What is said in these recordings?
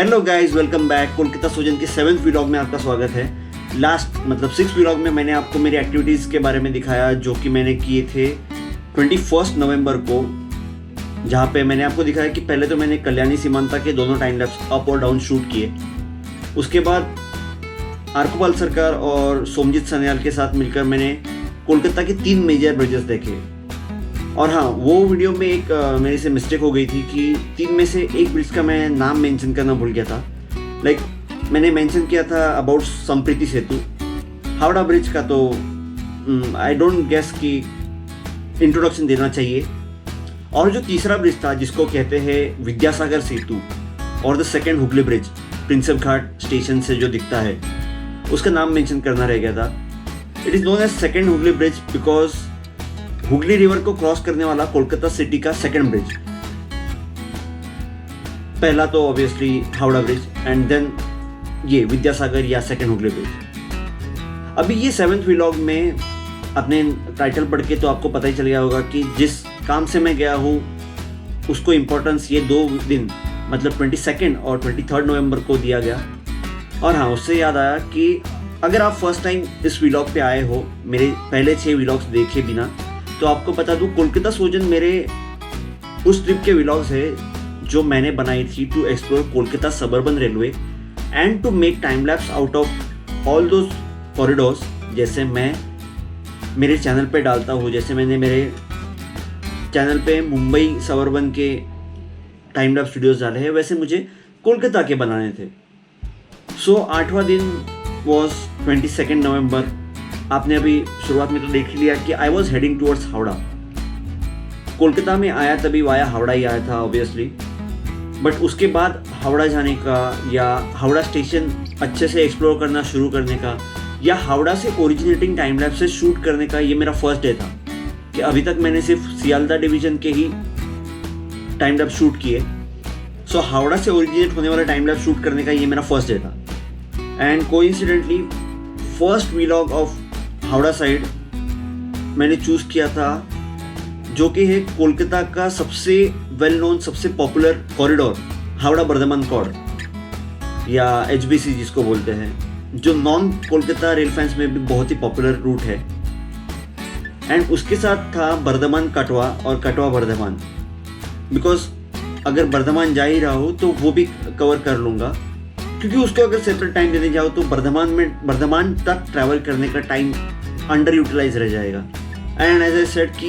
Hello guys, welcome back. Kolkata सोजन के 7th vlog में आपका स्वागत है। लास्ट 6 व्लॉग में मैंने आपको मेरी एक्टिविटीज़ के बारे में दिखाया जो कि मैंने किए थे 21 नवंबर को, जहाँ पे मैंने आपको दिखाया कि पहले तो मैंने कल्याणी सीमांता के दोनों टाइम लैप्स अप और डाउन शूट किए। उसके बाद आर्कोपाल सरकार और सोमजीत सन्याल के साथ मिलकर मैंने कोलकाता के 3 मेजर ब्रिजेस देखे। और हाँ, वो वीडियो में एक मेरे से मिस्टेक हो गई थी कि 3 में से एक ब्रिज का मैं नाम मेंशन करना भूल गया था। मैंने मेंशन किया था about Sampriti Setu. Howrah bridge का तो आई डोंट गेस कि इंट्रोडक्शन देना चाहिए। और जो तीसरा ब्रिज था जिसको कहते हैं विद्यासागर सेतु और the second Hooghly bridge, Prinsep Ghat station से जो दिखता है, उसका नाम मेंशन करना रह गया था। It is known as second Hooghly bridge because Hooghly river को क्रॉस करने वाला कोलकाता सिटी का सेकेंड ब्रिज। पहला तो obviously Howrah bridge and then ये विद्यासागर या सेकेंड हुगली ब्रिज। अभी ये 7th व्लॉग में अपने टाइटल पढ़ के तो आपको पता ही चल गया होगा कि जिस काम से मैं गया हूँ उसको इम्पोर्टेंस ये 2 दिन 22 और 23 नवंबर को दिया गया। और हाँ, उससे याद आया कि अगर आप फर्स्ट टाइम इस व्लॉग पे आए हो, मेरे पहले 6 व्लॉग्स देखे बिना, तो आपको बता दूं कोलकाता सोजन मेरे उस ट्रिप के व्लॉग्स है जो मैंने बनाई थी to explore Kolkata suburban railway and to make time lapse out of all those corridors. जैसे मैं मेरे चैनल पे डालता हूँ, जैसे मैंने मेरे चैनल पे मुंबई सबर्बन के टाइम लैप्स वीडियोस डाले हैं, वैसे मुझे कोलकाता के बनाने थे। सो 8वां दिन वॉज 22 नवंबर। आपने अभी शुरुआत में तो देख लिया कि I was heading towards Howrah. Kolkata में आया तभी वाया हावड़ा ही आया था ऑब्वियसली, बट उसके बाद हावड़ा जाने का या हावड़ा स्टेशन अच्छे से एक्सप्लोर करना शुरू करने का या हावड़ा से ओरिजिनेटिंग टाइम लैप्स से शूट करने का ये मेरा फर्स्ट डे था। कि अभी तक मैंने सिर्फ सियालदा डिवीजन के ही टाइम लैप्स शूट किए। सो हावड़ा से ओरिजिनेट होने वाला टाइम लैप्स शूट करने का ये मेरा फर्स्ट डे था। And coincidentally first vlog of Howrah side मैंने चूज़ किया था जो कि है कोलकाता का सबसे वेल नोन, सबसे popular corridor, Howrah Bardhaman chord या HBC जिसको बोलते हैं, जो नॉन कोलकाता रेल फैंस में भी बहुत ही पॉपुलर रूट है। एंड उसके साथ था बर्धमान कटवा और कटवा बर्धमान, बिकॉज अगर बर्धमान जा ही रहा हो तो वो भी कवर कर लूँगा, क्योंकि उसको अगर सेपरेट टाइम देने जाओ तो बर्धमान तक ट्रैवल करने का टाइम अंडर यूटिलाइज रह जाएगा। एंड एज आई सेड कि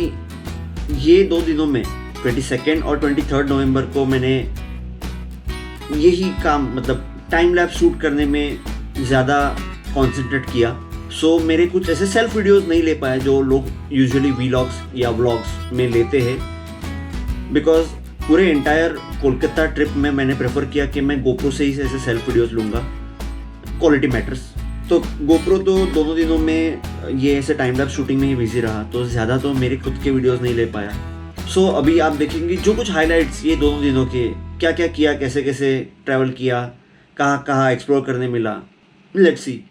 ये 2 दिनों में 22 और 23 नवंबर को मैंने यही काम टाइम लैप्स शूट करने में ज़्यादा कॉन्सेंट्रेट किया। सो मेरे कुछ ऐसे सेल्फ वीडियोस नहीं ले पाए जो लोग यूजुअली वीलॉग्स या व्लॉग्स में लेते हैं, बिकॉज पूरे एंटायर कोलकाता ट्रिप में मैंने प्रेफर किया कि मैं गोप्रो से ही ऐसे सेल्फ वीडियोस लूँगा, क्वालिटी मैटर्स। तो गोप्रो तो दोनों दिनों में ये ऐसे टाइम लैप्स शूटिंग में ही बिजी रहा, तो ज़्यादा तो मेरे खुद के वीडियोस नहीं ले पाया। सो अभी आप देखेंगे जो कुछ हाइलाइट्स ये दोनों दिनों के, क्या क्या किया, कैसे कैसे ट्रैवल किया, कहाँ कहाँ एक्सप्लोर करने मिला, let's see.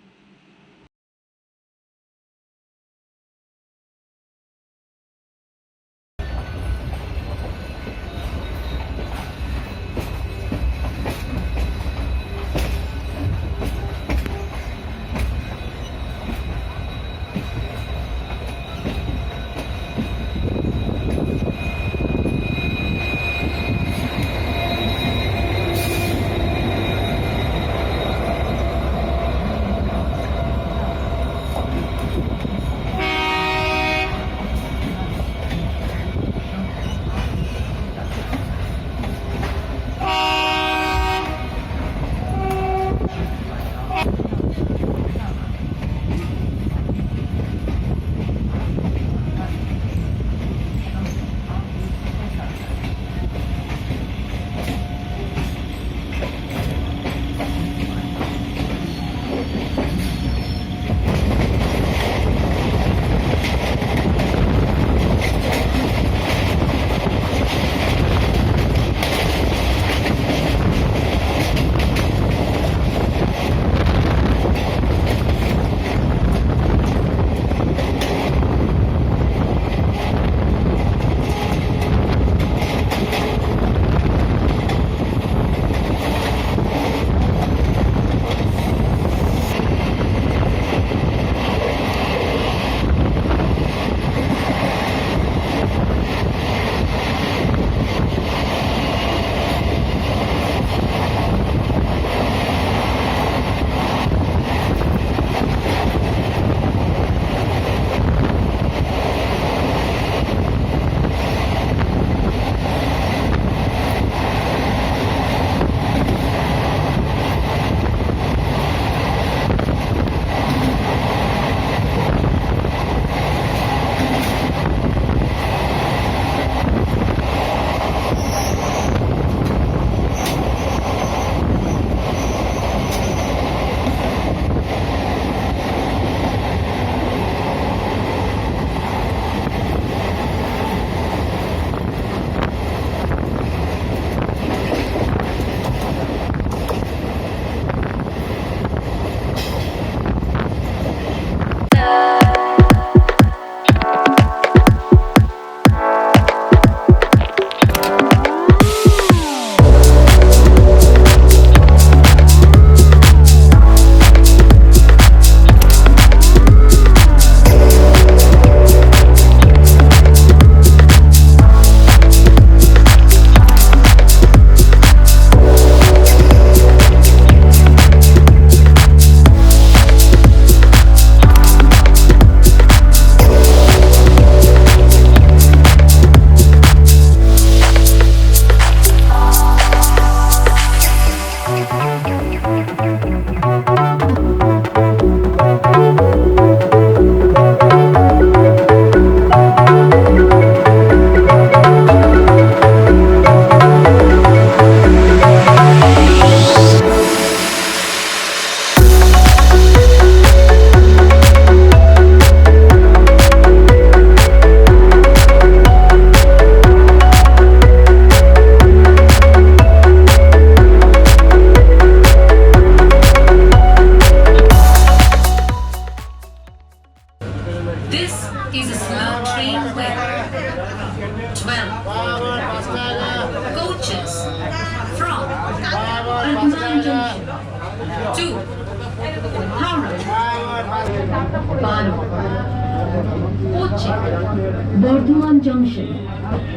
Bardhaman Junction,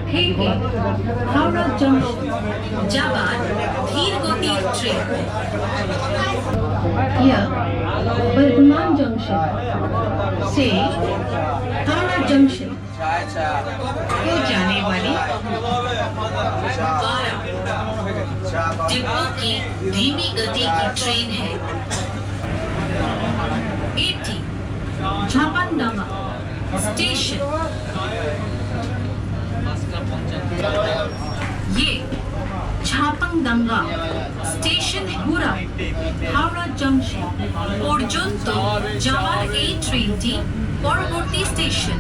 Pheke, Howrah Junction, Jabad, धीर गति ट्रेन। Here, Bardhaman Junction से Howrah Junction को जाने वाली 12 डिब्बों की धीमी गति की ट्रेन है। 80 झापानडांगा स्टेशन। ये झापानडांगा स्टेशन हुरा हावड़ा जंक्शन পর্যন্ত যাওয়ার এই ট্রেনটি পরবর্তী স্টেशन।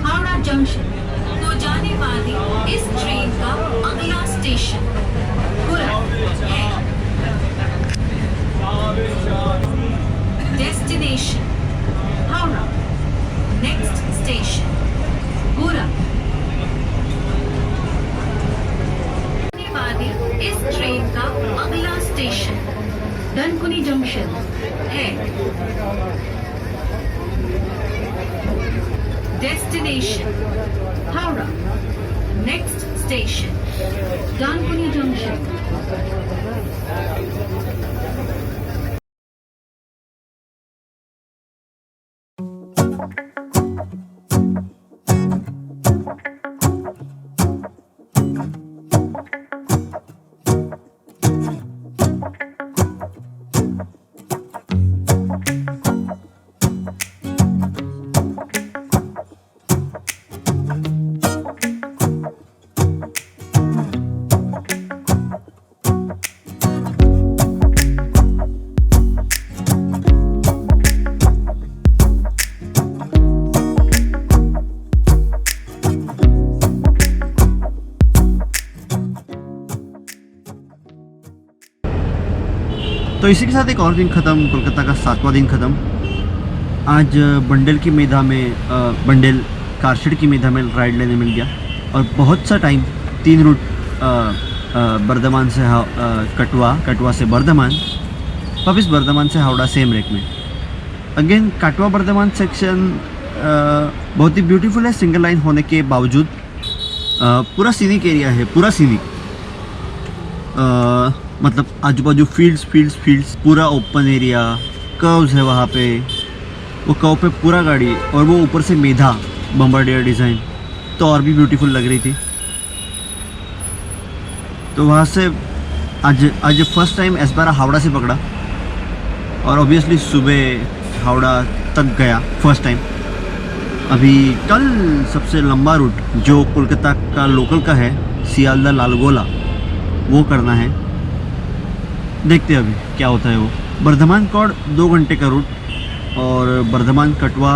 हावड़ा जंक्शन को जाने वाली इस ट्रेन का अगला स्टेशन हुरा है। Destination Howrah. Next station Hura. इस ट्रेन का अगला स्टेशन डनकुनी जंक्शन है। Destination Howrah. Next station Dankuni Junction. तो इसी के साथ एक और दिन ख़त्म, कोलकाता का 7वां दिन ख़त्म। आज बंडल की मेधा में बंडल कारशेड की मेधा में राइड लेने मिल गया और बहुत सा टाइम 3 रूट बर्धमान से कटवा, कटवा से बर्धमान, वापस बर्धमान से हावड़ा सेम रेक में। अगेन कटवा बर्धमान सेक्शन बहुत ही ब्यूटीफुल है सिंगल लाइन होने के बावजूद। पूरा सीनिक एरिया है, पूरा सीनिक, मतलब आजू बाजू फील्ड्स, पूरा ओपन एरिया, कर्व्स है वहाँ पे, वो कर्व पे पूरा गाड़ी, और वो ऊपर से मेधा बम्बार्डियर डिज़ाइन तो और भी ब्यूटीफुल लग रही थी। तो वहाँ से आज फर्स्ट टाइम एस्पारा हावड़ा से पकड़ा और ऑब्वियसली सुबह हावड़ा तक गया फर्स्ट टाइम। अभी कल सबसे लंबा रूट जो कोलकाता का लोकल का है, सियालदा लालगोला, वो करना है। देखते हैं अभी क्या होता है। वो बर्धमान कौड़ 2 घंटे का रूट और बर्धमान कटवा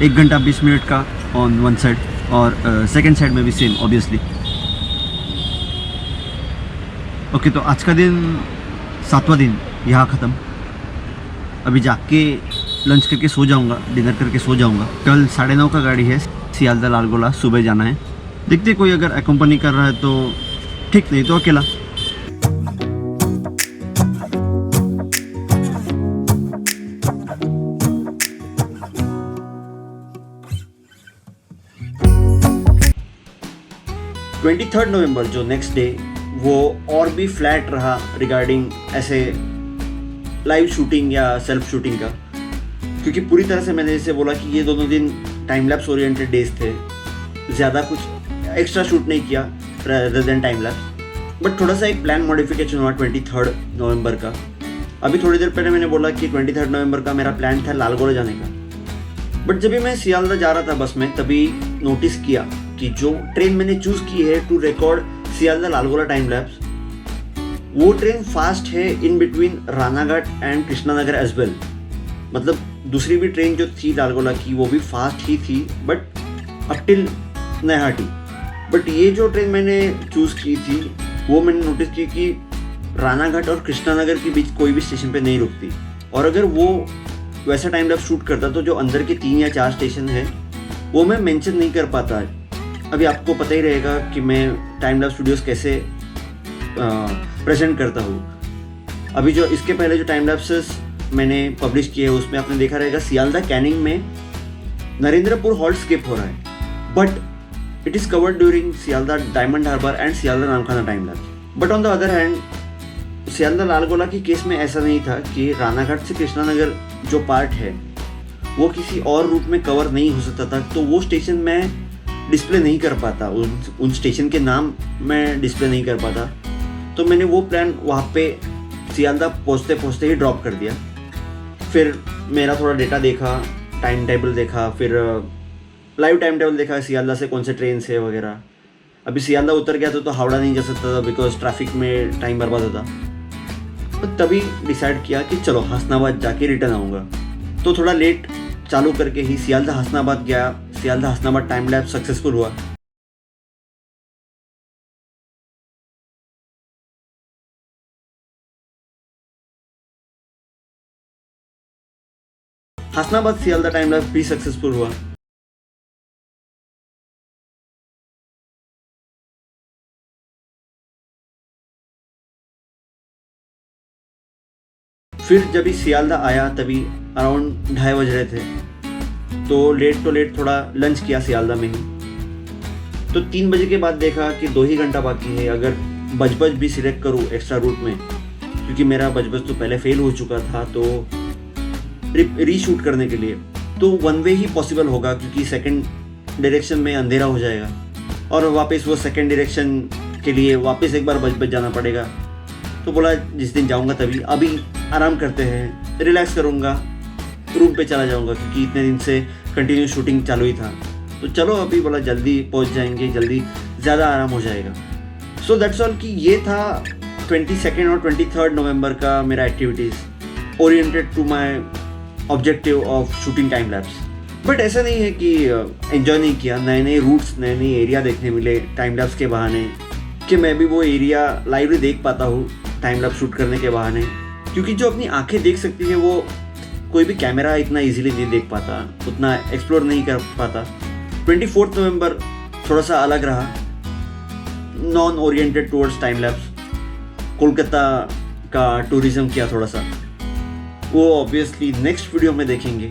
1 घंटा 20 मिनट का ऑन वन साइड, और सेकंड साइड में भी सेम ऑब्वियसली। ओके, तो आज का दिन 7वां दिन यहाँ ख़त्म। अभी जाके लंच करके सो जाऊँगा, डिनर करके सो जाऊँगा। कल 9:30 का गाड़ी है, सियालदा लालगोला सुबह जाना है। देखते कोई अगर अकम्पनी कर रहा है तो ठीक, नहीं तो अकेला। नवंबर जो नेक्स्ट डे, वो और भी फ्लैट रहा रिगार्डिंग ऐसे लाइव शूटिंग या सेल्फ शूटिंग का, क्योंकि पूरी तरह से मैंने जैसे बोला कि ये दोनों दिन टाइम लैप्स ओरिएंटेड डेज थे। ज़्यादा कुछ एक्स्ट्रा शूट नहीं किया rather than time lapse, but थोड़ा सा एक प्लान मॉडिफिकेशन हुआ 23 नवंबर का। अभी थोड़ी देर पहले मैंने बोला कि 23 नवंबर का मेरा प्लान था लालगोला जाने का, बट जब भी मैं सियालदा जा रहा था बस में, तभी नोटिस किया कि जो ट्रेन मैंने चूज़ की है to record Sealdah Lalgola time lapse, वो ट्रेन फास्ट है in between Ranaghat and Krishnanagar as well. मतलब दूसरी भी ट्रेन जो थी लालगोला की वो भी फास्ट ही थी, but up till Naihati. But ये जो ट्रेन मैंने चूज़ की थी वो मैंने नोटिस की कि रानाघाट और कृष्णानगर के बीच कोई भी स्टेशन पे नहीं रुकती, और अगर वो वैसा टाइम लैप्स शूट करता तो जो अंदर के 3 या 4 स्टेशन है वो मैं मेंशन नहीं कर पाता। अभी आपको पता ही रहेगा कि मैं टाइम लैप्स वीडियोस कैसे प्रेजेंट करता हूँ। अभी जो इसके पहले जो टाइम लैप्सेस मैंने पब्लिश किए हैं उसमें आपने देखा रहेगा सियालदा कैनिंग में नरेंद्रपुर हॉल्ट स्किप हो रहा है, but it is covered during Sealdah Diamond Harbour and Sealdah Namkhana time lapse. But on the other hand Sealdah Lalgola की केस में ऐसा नहीं था कि रानाघाट से कृष्णानगर जो पार्ट है वो किसी और रूट में कवर नहीं हो सकता था, तो वो स्टेशन मैं डिस्प्ले नहीं कर पाता, उन स्टेशन के नाम मैं डिस्प्ले नहीं कर पाता। तो मैंने वो प्लान वहाँ पे सियालदा पहुँचते पहुँचते ही ड्रॉप कर दिया। फिर मेरा थोड़ा डेटा देखा, टाइम टेबल देखा, फिर लाइव टाइम टेबल देखा सियालदा से कौन से ट्रेन से वगैरह। अभी सियालदा उतर गया तो हावड़ा नहीं जा सकता था बिकॉज ट्रैफिक में टाइम बर्बाद होता। तो तभी डिसाइड किया कि चलो हसनाबाद जाके रिटर्न आऊँगा। तो थोड़ा लेट चालू करके ही सियालदा हसनाबाद गया। Sealdah Hasnabad time lapse successful हुआ। हसनाबाद सियालदा टाइम लैप्स भी सक्सेसफुल हुआ। फिर जब ही सियालदा आया तभी अराउंड 2:30 बज रहे थे, तो लेट थोड़ा लंच किया सियालदा में ही। तो 3 बजे के बाद देखा कि 2 ही घंटा बाकी है। अगर बजबज भी सिलेक्ट करूँ एक्स्ट्रा रूट में, क्योंकि मेरा बजबज तो पहले फेल हो चुका था, तो रीशूट करने के लिए तो वन वे ही पॉसिबल होगा, क्योंकि सेकंड डायरेक्शन में अंधेरा हो जाएगा और वापस वो सेकंड डायरेक्शन के लिए वापस एक बार बजबज जाना पड़ेगा। तो बोला जिस दिन जाऊंगा तभी, अभी आराम करते हैं, रिलैक्स करूंगा, रूम पे चला जाऊंगा, क्योंकि इतने दिन से कंटिन्यू शूटिंग चालू ही था। तो चलो अभी बोला जल्दी पहुंच जाएंगे, जल्दी ज़्यादा आराम हो जाएगा। सो दैट्स ऑल कि ये था 22 और 23 नवंबर का मेरा activities oriented to my objective of shooting time lapse. But ऐसा नहीं है कि एंजॉय नहीं किया। नए नए रूट्स, नए नए एरिया देखने मिले टाइम लैप्स के बहाने, कि मैं भी वो एरिया लाइवली देख पाता हूँ टाइम लैप्स शूट करने के बहाने। क्योंकि जो अपनी आंखें देख सकती है वो कोई भी कैमरा इतना इजीली नहीं देख पाता, उतना एक्सप्लोर नहीं कर पाता। 24 नवंबर थोड़ा सा अलग रहा, non oriented towards time lapse. Kolkata का टूरिज्म किया थोड़ा सा, वो ऑब्वियसली नेक्स्ट वीडियो में देखेंगे।